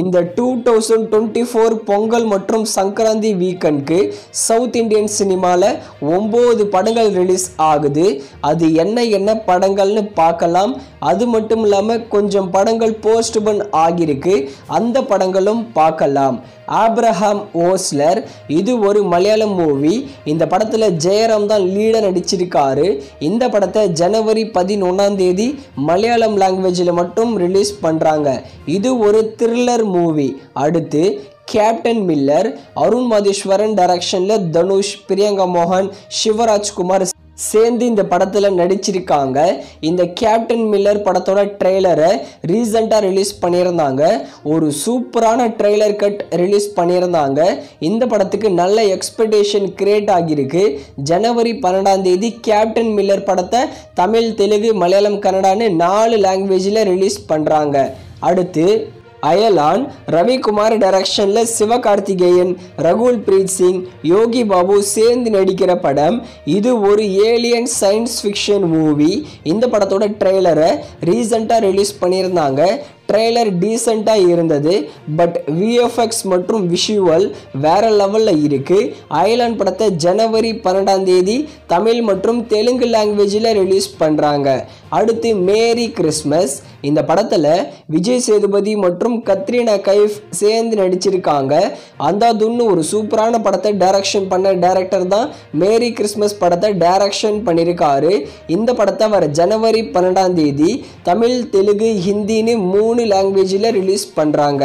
இந்த 2024 பொங்கல் மற்றும் Sankranti வீக்கெண்டுக்கு south Indian சினிமாவில் 9 படங்கள் ரிலீஸ் ஆகுது. அது என்ன படங்கள்னு பார்க்கலாம். அது மட்டும் இல்லாமல் கொஞ்சம் படங்கள் போஸ்ட்போன் ஆகியிருக்கு, அந்த படங்களும் பார்க்கலாம். ஆப்ரஹாம் ஓஸ்லர் இது ஒரு மலையாளம் மூவி. இந்த படத்தில் ஜெயராம் தான் லீடாக நடிச்சிருக்காரு. இந்த படத்தை ஜனவரி 11 மலையாளம் லாங்குவேஜில் மட்டும் ரிலீஸ் பண்ணுறாங்க. இது ஒரு த்ரில்லர் மூவி. அடுத்து கேப்டன் மில்லர் அருண் மாதேஸ்வரன் டைரக்ஷனில் தனுஷ், பிரியங்கா மோகன், சிவராஜ்குமார் சேர்ந்து இந்த படத்தில் நடிச்சிருக்காங்க. இந்த கேப்டன் மில்லர் படத்தோட ட்ரெய்லரை ரீசெண்டாக ரிலீஸ் பண்ணியிருந்தாங்க. ஒரு சூப்பரான ட்ரெய்லர் கட் ரிலீஸ் பண்ணியிருந்தாங்க. இந்த படத்துக்கு நல்ல எக்ஸ்பெக்டேஷன் கிரியேட் ஆகியிருக்கு. ஜனவரி 12 கேப்டன் மில்லர் படத்தை தமிழ், தெலுங்கு, மலையாளம், கன்னடான்னு 4 லாங்குவேஜில் ரிலீஸ் பண்ணுறாங்க. அடுத்து அயலான் ரவிக்குமார் டைரக்ஷனில் சிவகார்த்திகேயன், ரகுல் பிரீத் சிங், யோகி பாபு சேர்ந்து நடிக்கிற படம். இது ஒரு ஏலியன் சயின்ஸ் ஃபிக்ஷன் மூவி. இந்த படத்தோட ட்ரெய்லரை ரீசெண்டாக ரிலீஸ் பண்ணியிருந்தாங்க. ட்ரெய்லர் டீசெண்டாக இருந்தது. பட் விஎஃப்எக்ஸ் மற்றும் விஷுவல் வேறு லெவலில் இருக்குது. அயலான் படத்தை ஜனவரி 12 தமிழ் மற்றும் தெலுங்கு லாங்குவேஜில் ரிலீஸ் பண்ணுறாங்க. அடுத்து மேரி கிறிஸ்மஸ். இந்த படத்தில் விஜய் சேதுபதி மற்றும் கத்ரீனா கைஃப் சேர்ந்து நடிச்சிருக்காங்க. அந்தாதுன்னு ஒரு சூப்பரான படத்தை டைரக்ஷன் பண்ண டைரக்டர் தான் மேரி கிறிஸ்மஸ் படத்தை டைரக்ஷன் பண்ணியிருக்காரு. இந்த படத்தை வர ஜனவரி 12 தமிழ், தெலுங்கு, ஹிந்தின்னு 3 லாங்குவேஜில் ரிலீஸ் பண்ணுறாங்க.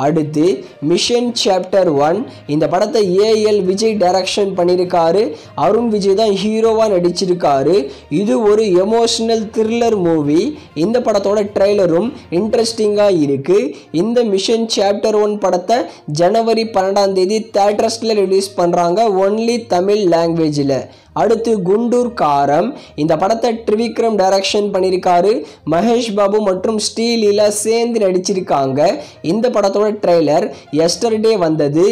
அடுத்து மிஷன் சாப்டர் 1. இந்த படத்தை ஏஎல் விஜய் டைரக்ஷன் பண்ணியிருக்காரு. அருண் விஜய் தான் ஹீரோவாக நடிச்சிருக்காரு. இது ஒரு எமோஷனல் த்ரில்லர் மூவி. இந்த படத்தோட ட்ரெய்லரும் இன்ட்ரெஸ்டிங்காக இருக்குது. இந்த மிஷன் சாப்டர் 1 படத்தை ஜனவரி 12 தியேட்டர்ஸில் ரிலீஸ் பண்ணுறாங்க, ஒன்லி தமிழ் லாங்குவேஜில். அடுத்து குண்டூர் காரம். இந்த படத்தை ட்ரிவிக்ரம் டைரக்ஷன் பண்ணியிருக்காரு. மகேஷ் பாபு மற்றும் ஸ்ரீலீலா சேர்ந்து நடிச்சிருக்காங்க. இந்த படத்தோட ட்ரெய்லர் எஸ்டர்டே வந்தது.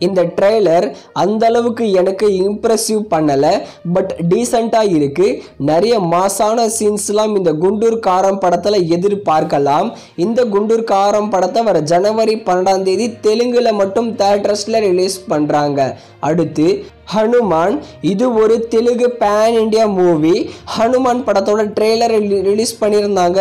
இந்த ட்ரெய்லர் அந்த அளவுக்கு எனக்கு இம்ப்ரெசிவ் பண்ணலை, பட் டீசெண்டாக இருக்குது. நிறைய மாசான சீன்ஸ்லாம் இந்த குண்டூர் காரம் படத்தில் எதிர்பார்க்கலாம். இந்த குண்டூர் காரம் படத்தை வர ஜனவரி 12 தெலுங்குல மட்டும் தியேட்டர்ஸில் ரிலீஸ் பண்ணுறாங்க. அடுத்து ஹனுமான். இது ஒரு Telugu pan India movie. Hanuman படத்தோட ட்ரெய்லர் ரிலீஸ் பண்ணியிருந்தாங்க.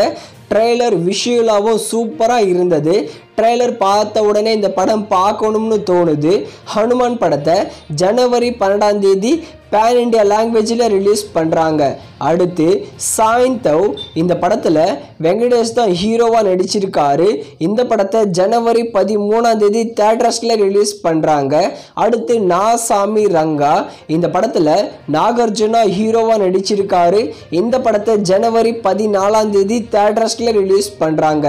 ட்ரெய்லர் விஷுவலாகவும் சூப்பராக இருந்தது. ட்ரெய்லர் பார்த்த உடனே இந்த படம் பார்க்கணும்னு தோணுது. ஹனுமான் படத்தை ஜனவரி 12 பேன் இண்டியா லாங்குவேஜில் ரிலீஸ் பண்ணுறாங்க. அடுத்து சாய்ந்தவ். இந்த படத்தில் வெங்கடேஷ் தான் ஹீரோவாக நடிச்சிருக்காரு. இந்த படத்தை ஜனவரி 13 தியேட்டர்ஸில் ரிலீஸ் பண்ணுறாங்க. அடுத்து நாசாமி ரங்கா. இந்த படத்தில் நாகார்ஜுனா ஹீரோவாக நடிச்சிருக்காரு. இந்த படத்தை ஜனவரி 14 தியேட்டர்ஸில் ரிலீஸ் பண்ணுறாங்க.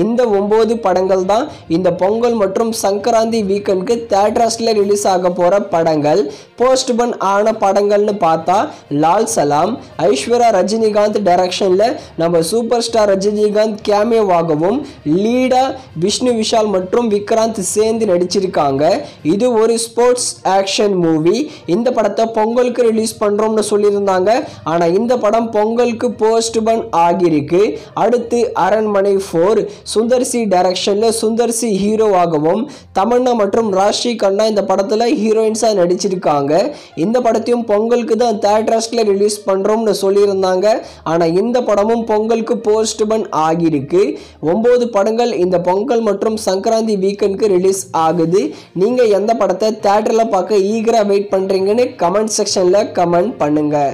இந்த 9 படங்கள் தான் இந்த பொங்கல் மற்றும் சங்கராந்தி வீக்கெண்டுக்கு தியேட்டர்ஸில் ரிலீஸ் ஆக போகிற படங்கள். போஸ்ட்போன் ஆன படங்கள்னு பார்த்தா லால் சலாம், ஐஸ்வர்யா ரஜினிகாந்த் டைரக்ஷனில் நம்ம சூப்பர் ஸ்டார் ரஜினிகாந்த் கேமியோவாகவும் லீடா விஷ்ணு விஷால் மற்றும் விக்ராந்த் சேர்ந்து நடிச்சிருக்காங்க. இது ஒரு ஸ்போர்ட்ஸ் ஆக்ஷன் மூவி. இந்த படத்தை பொங்கலுக்கு ரிலீஸ் பண்ணுறோம்னு சொல்லியிருந்தாங்க. ஆனால் இந்த படம் பொங்கலுக்கு போஸ்ட்போன் ஆகியிருக்கு. அடுத்து அரண்மனை 4. சுந்தர்சி டைரக்ஷனில் சுந்தர்சி ஹீரோவாகவும் தமன்னா மற்றும் ராஷி கண்ணா இந்த படத்தில் ஹீரோயின்ஸாக நடிச்சிருக்காங்க. இந்த படத்தையும் பொங்கலுக்கு தான் தியேட்டர்ஸில் ரிலீஸ் பண்ணுறோம்னு சொல்லியிருந்தாங்க. ஆனால் இந்த படமும் பொங்கலுக்கு போஸ்ட்போன் ஆகியிருக்கு. 9 படங்கள் இந்த பொங்கல் மற்றும் சங்கராந்தி வீக்கெண்டுக்கு ரிலீஸ் ஆகுது. நீங்கள் எந்த படத்தை தியேட்டரில் பார்க்க ஈகராக வெயிட் பண்ணுறீங்கன்னு கமெண்ட் செக்ஷனில் கமெண்ட் பண்ணுங்கள்.